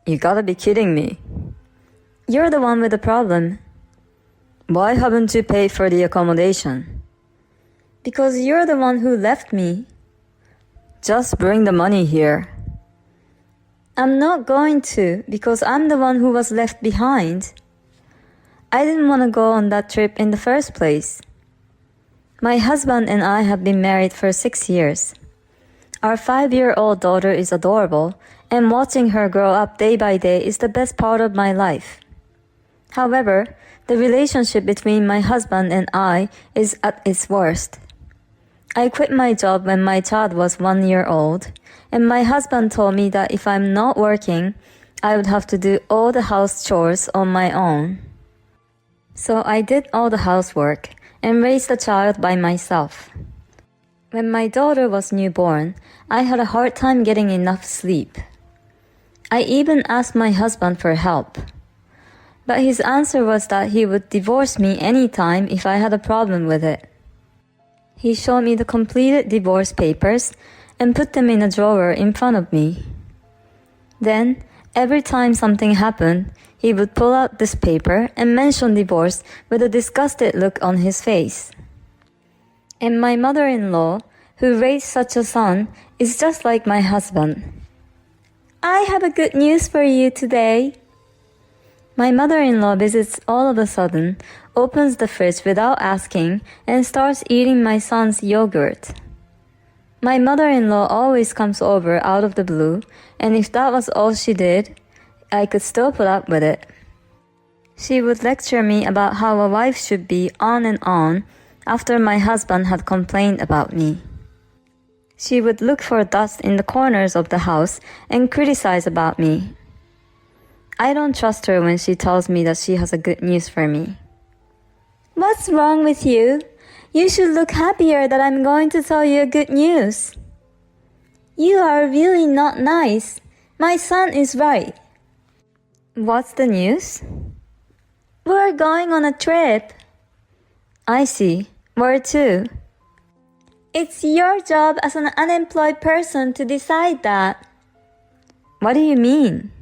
You gotta be kidding me. You're the one with the problem. Why haven't you paid for the accommodation? Because you're the one who left me. Just bring the money here. I'm not going to, because I'm the one who was left behind. I didn't want to go on that trip in the first place. My husband and I have been married for 6 years. Our 5-year-old daughter is adorable, and watching her grow up day by day is the best part of my life. However, the relationship between my husband and I is at its worst. I quit my job when my child was 1 year old, and my husband told me that if I'm not working, I would have to do all the house chores on my own. So I did all the housework and raised the child by myself. When my daughter was newborn, I had a hard time getting enough sleep. I even asked my husband for help. But his answer was that he would divorce me anytime if I had a problem with it. He showed me the completed divorce papers and put them in a drawer in front of me. Then, every time something happened, he would pull out this paper and mention divorce with a disgusted look on his face. And my mother-in-law, who raised such a son, is just like my husband. I have a good news for you today. My mother-in-law visits all of a sudden, opens the fridge without asking, and starts eating my son's yogurt. My mother-in-law always comes over out of the blue, and if that was all she did, I could still put up with it. She would lecture me about how a wife should be on and on after my husband had complained about me. She would look for dust in the corners of the house and criticize about me. I don't trust her when she tells me that she has a good news for me. What's wrong with you? You should look happier that I'm going to tell you good news. You are really not nice. My son is right. What's the news? We're going on a trip. I see. Where to? It's your job as an unemployed person to decide that. What do you mean?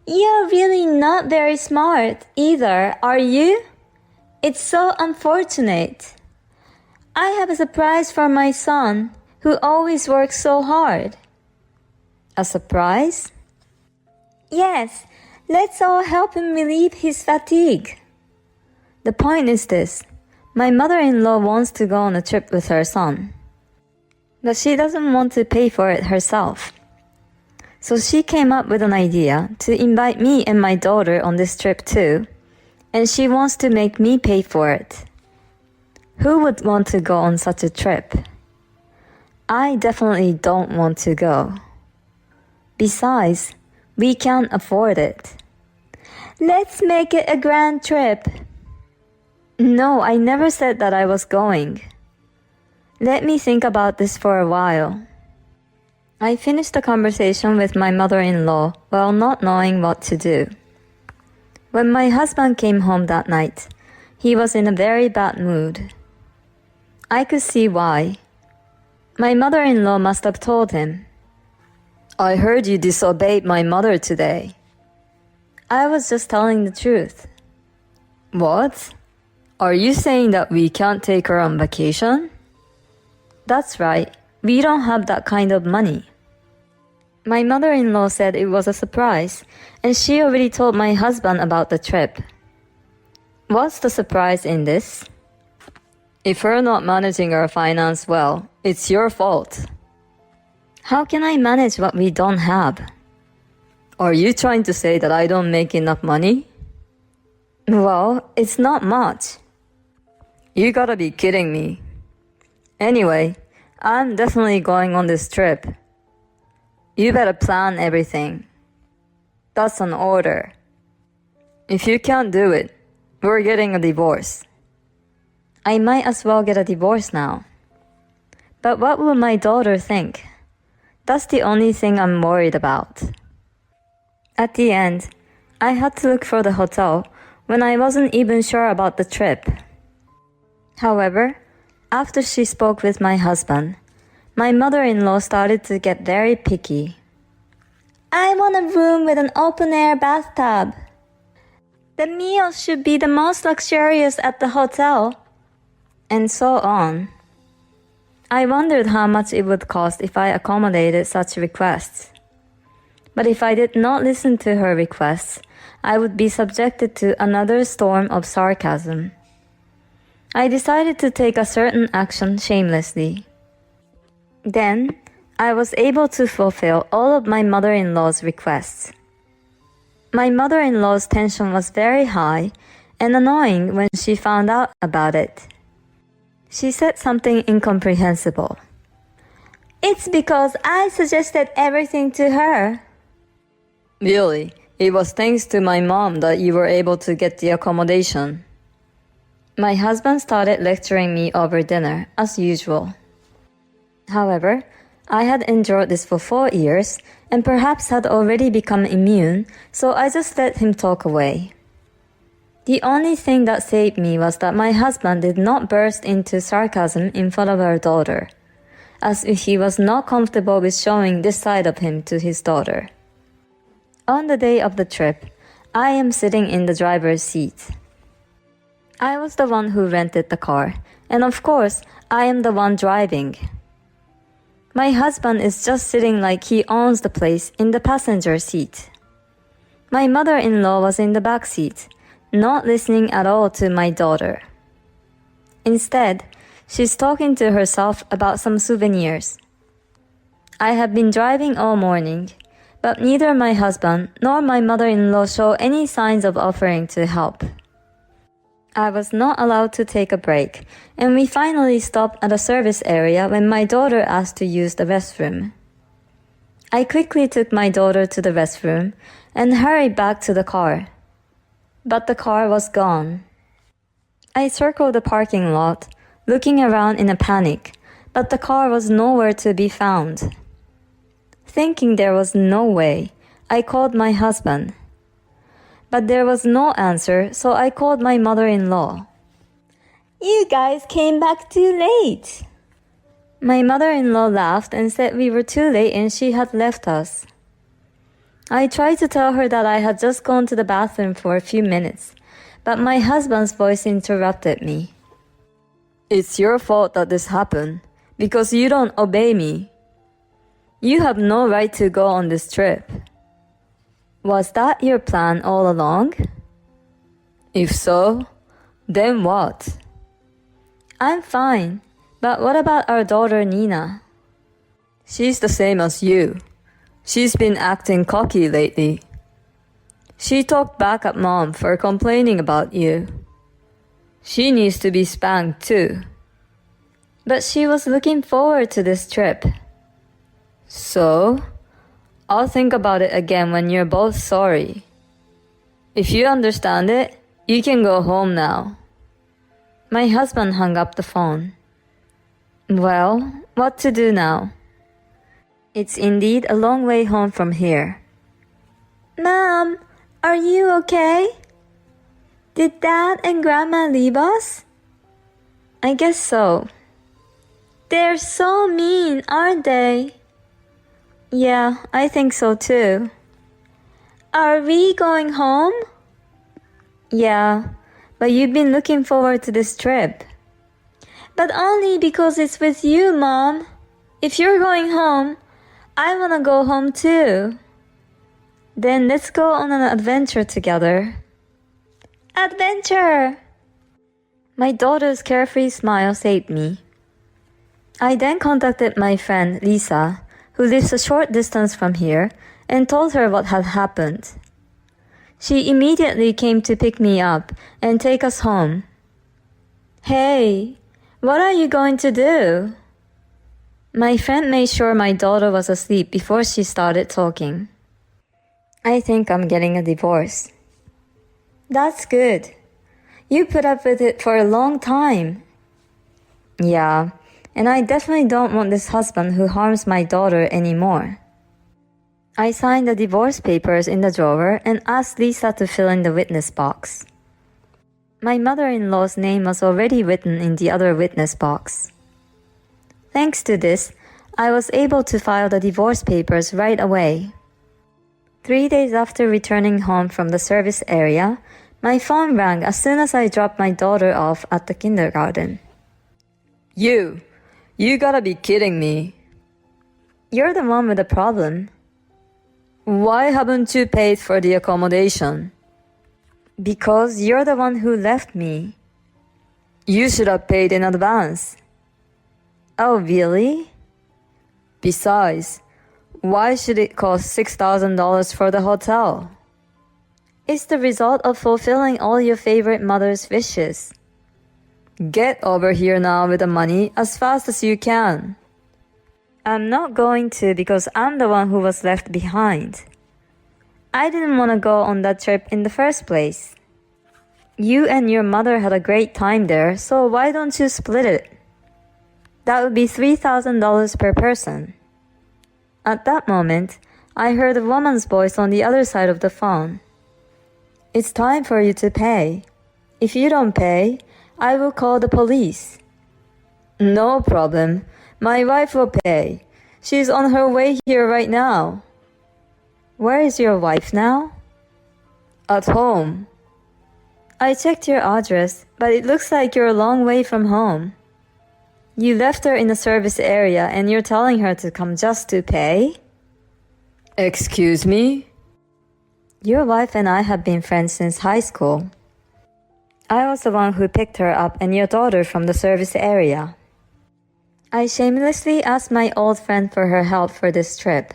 You're really not very smart either, are you? It's so unfortunate. I have a surprise for my son, who always works so hard. A surprise? Yes, let's all help him relieve his fatigue. The point is this. My mother-in-law wants to go on a trip with her son, but she doesn't want to pay for it herself. So she came up with an idea to invite me and my daughter on this trip too, and she wants to make me pay for it. Who would want to go on such a trip? I definitely don't want to go. Besides, we can't afford it. Let's make it a grand trip. No, I never said that I was going. Let me think about this for a while. I finished the conversation with my mother-in-law while not knowing what to do. When my husband came home that night, he was in a very bad mood. I could see why. My mother-in-law must have told him. I heard you disobeyed my mother today. I was just telling the truth. What? Are you saying that we can't take her on vacation? That's right. We don't have that kind of money. My mother-in-law said it was a surprise, and she already told my husband about the trip. What's the surprise in this? If we're not managing our finance well, it's your fault. How can I manage what we don't have? Are you trying to say that I don't make enough money? Well, it's not much. You gotta be kidding me. Anyway, I'm definitely going on this trip. You better plan everything. That's an order. If you can't do it, we're getting a divorce. I might as well get a divorce now. But what will my daughter think? That's the only thing I'm worried about. At the end, I had to look for the hotel when I wasn't even sure about the trip. However, after she spoke with my husband, my mother-in-law started to get very picky. I want a room with an open-air bathtub. The meals should be the most luxurious at the hotel. And so on. I wondered how much it would cost if I accommodated such requests. But if I did not listen to her requests, I would be subjected to another storm of sarcasm. I decided to take a certain action shamelessly. Then, I was able to fulfill all of my mother-in-law's requests. My mother-in-law's tension was very high and annoying when she found out about it. She said something incomprehensible. It's because I suggested everything to her. Really, it was thanks to my mom that you were able to get the accommodation. My husband started lecturing me over dinner, as usual. However, I had endured this for 4 years and perhaps had already become immune, so I just let him talk away. The only thing that saved me was that my husband did not burst into sarcasm in front of our daughter, as if he was not comfortable with showing this side of him to his daughter. On the day of the trip, I am sitting in the driver's seat. I was the one who rented the car, and of course, I am the one driving. My husband is just sitting like he owns the place in the passenger seat. My mother-in-law was in the back seat, not listening at all to my daughter. Instead, she's talking to herself about some souvenirs. I have been driving all morning, but neither my husband nor my mother-in-law show any signs of offering to help. I was not allowed to take a break, and we finally stopped at a service area when my daughter asked to use the restroom. I quickly took my daughter to the restroom and hurried back to the car. But the car was gone. I circled the parking lot, looking around in a panic, but the car was nowhere to be found. Thinking there was no way, I called my husband. But there was no answer, so I called my mother-in-law. You guys came back too late. My mother-in-law laughed and said we were too late and she had left us. I tried to tell her that I had just gone to the bathroom for a few minutes, but my husband's voice interrupted me. It's your fault that this happened, because you don't obey me. You have no right to go on this trip. Was that your plan all along? If so, then what? I'm fine, but what about our daughter Nina? She's the same as you. She's been acting cocky lately. She talked back at Mom for complaining about you. She needs to be spanked too. But she was looking forward to this trip. So, I'll think about it again when you're both sorry. If you understand it, you can go home now. My husband hung up the phone. Well, what to do now? It's indeed a long way home from here. Mom, are you okay? Did Dad and Grandma leave us? I guess so. They're so mean, aren't they? Yeah, I think so too. Are we going home? Yeah, but you've been looking forward to this trip. But only because it's with you, Mom. If you're going home, I wanna go home too. Then let's go on an adventure together. Adventure! My daughter's carefree smile saved me. I then contacted my friend Lisa, who lives a short distance from here, and told her what had happened. She immediately came to pick me up and take us home. Hey, what are you going to do? My friend made sure my daughter was asleep before she started talking. I think I'm getting a divorce. That's good. You put up with it for a long time. Yeah, and I definitely don't want this husband who harms my daughter anymore. I signed the divorce papers in the drawer and asked Lisa to fill in the witness box. My mother-in-law's name was already written in the other witness box. Thanks to this, I was able to file the divorce papers right away. 3 days after returning home from the service area, my phone rang as soon as I dropped my daughter off at the kindergarten. You gotta be kidding me. You're the one with the problem. Why haven't you paid for the accommodation? Because you're the one who left me. You should have paid in advance. Oh, really? Besides, why should it cost $6,000 for the hotel? It's the result of fulfilling all your favorite mother's wishes. Get over here now with the money as fast as you can. I'm not going to because I'm the one who was left behind. I didn't want to go on that trip in the first place. You and your mother had a great time there, so why don't you split it? That would be $3,000 per person. At that moment, I heard a woman's voice on the other side of the phone. It's time for you to pay. If you don't pay, I will call the police. No problem. My wife will pay. She's on her way here right now. Where is your wife now? At home. I checked your address, but it looks like you're a long way from home. You left her in the service area and you're telling her to come just to pay? Excuse me? Your wife and I have been friends since high school. I was the one who picked her up and your daughter from the service area. I shamelessly asked my old friend for her help for this trip.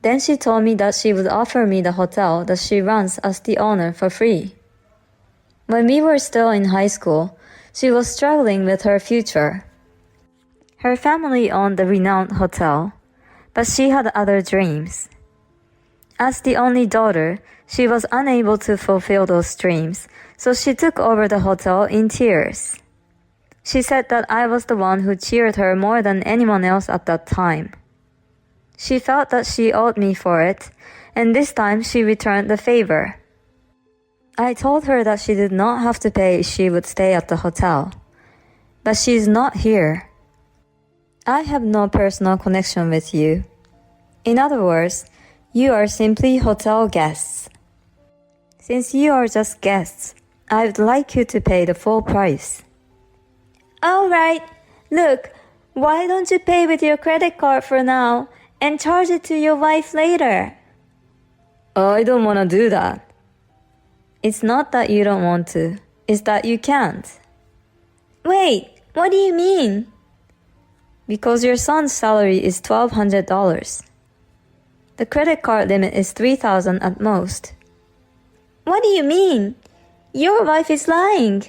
Then she told me that she would offer me the hotel that she runs as the owner for free. When we were still in high school, she was struggling with her future. Her family owned the renowned hotel, but she had other dreams. As the only daughter, she was unable to fulfill those dreams, so she took over the hotel in tears. She said that I was the one who cheered her more than anyone else at that time. She felt that she owed me for it, and this time she returned the favor. I told her that she did not have to pay if she would stay at the hotel. But she's not here. I have no personal connection with you. In other words, you are simply hotel guests. Since you are just guests, I would like you to pay the full price. All right. Look, why don't you pay with your credit card for now and charge it to your wife later? I don't want to do that. It's not that you don't want to, it's that you can't. Wait, what do you mean? Because your son's salary is $1,200. The credit card limit is $3,000 at most. What do you mean? Your wife is lying.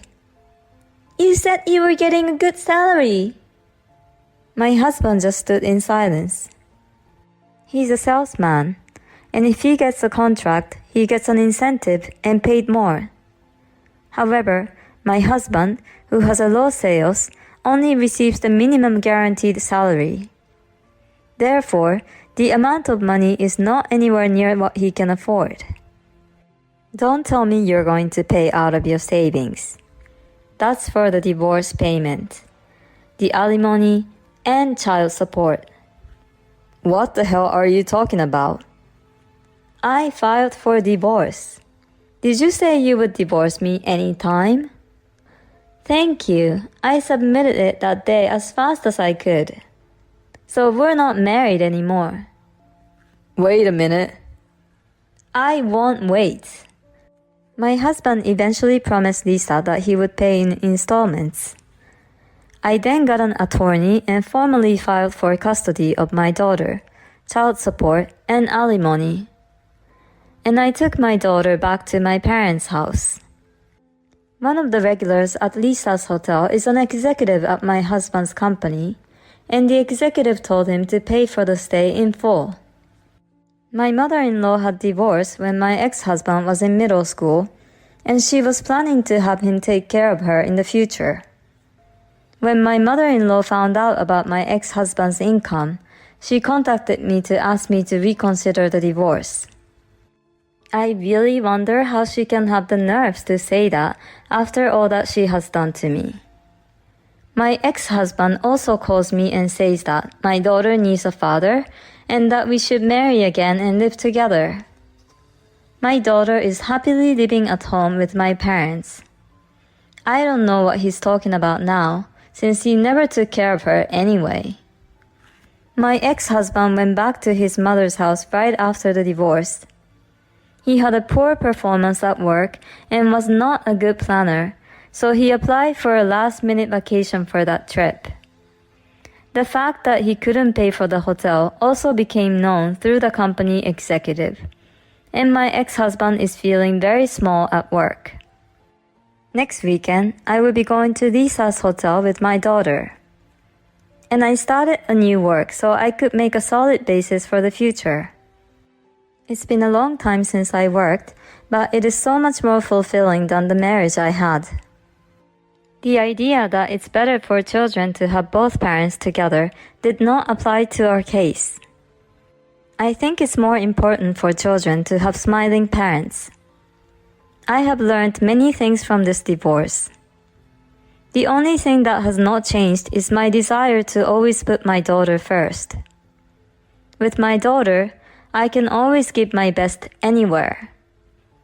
You said you were getting a good salary. My husband just stood in silence. He's a salesman, and if he gets a contract, he gets an incentive and paid more. However, my husband, who has a low sales, only receives the minimum guaranteed salary. Therefore, the amount of money is not anywhere near what he can afford. Don't tell me you're going to pay out of your savings. That's for the divorce payment, the alimony, and child support. What the hell are you talking about? I filed for divorce. Did you say you would divorce me anytime? Thank you. I submitted it that day as fast as I could. So we're not married anymore. Wait a minute. I won't wait. My husband eventually promised Lisa that he would pay in installments. I then got an attorney and formally filed for custody of my daughter, child support, and alimony. And I took my daughter back to my parents' house. One of the regulars at Lisa's hotel is an executive at my husband's company, and the executive told him to pay for the stay in full. My mother-in-law had divorced when my ex-husband was in middle school, and she was planning to have him take care of her in the future. When my mother-in-law found out about my ex-husband's income, she contacted me to ask me to reconsider the divorce. I really wonder how she can have the nerves to say that after all that she has done to me. My ex-husband also calls me and says that my daughter needs a father and that we should marry again and live together. My daughter is happily living at home with my parents. I don't know what he's talking about now, since he never took care of her anyway. My ex-husband went back to his mother's house right after the divorce. He had a poor performance at work and was not a good planner, so he applied for a last-minute vacation for that trip. The fact that he couldn't pay for the hotel also became known through the company executive, and my ex-husband is feeling very small at work. Next weekend, I will be going to Lisa's hotel with my daughter. And I started a new work so I could make a solid basis for the future. It's been a long time since I worked, but it is so much more fulfilling than the marriage I had. The idea that it's better for children to have both parents together did not apply to our case. I think it's more important for children to have smiling parents. I have learned many things from this divorce. The only thing that has not changed is my desire to always put my daughter first. With my daughter, I can always give my best anywhere.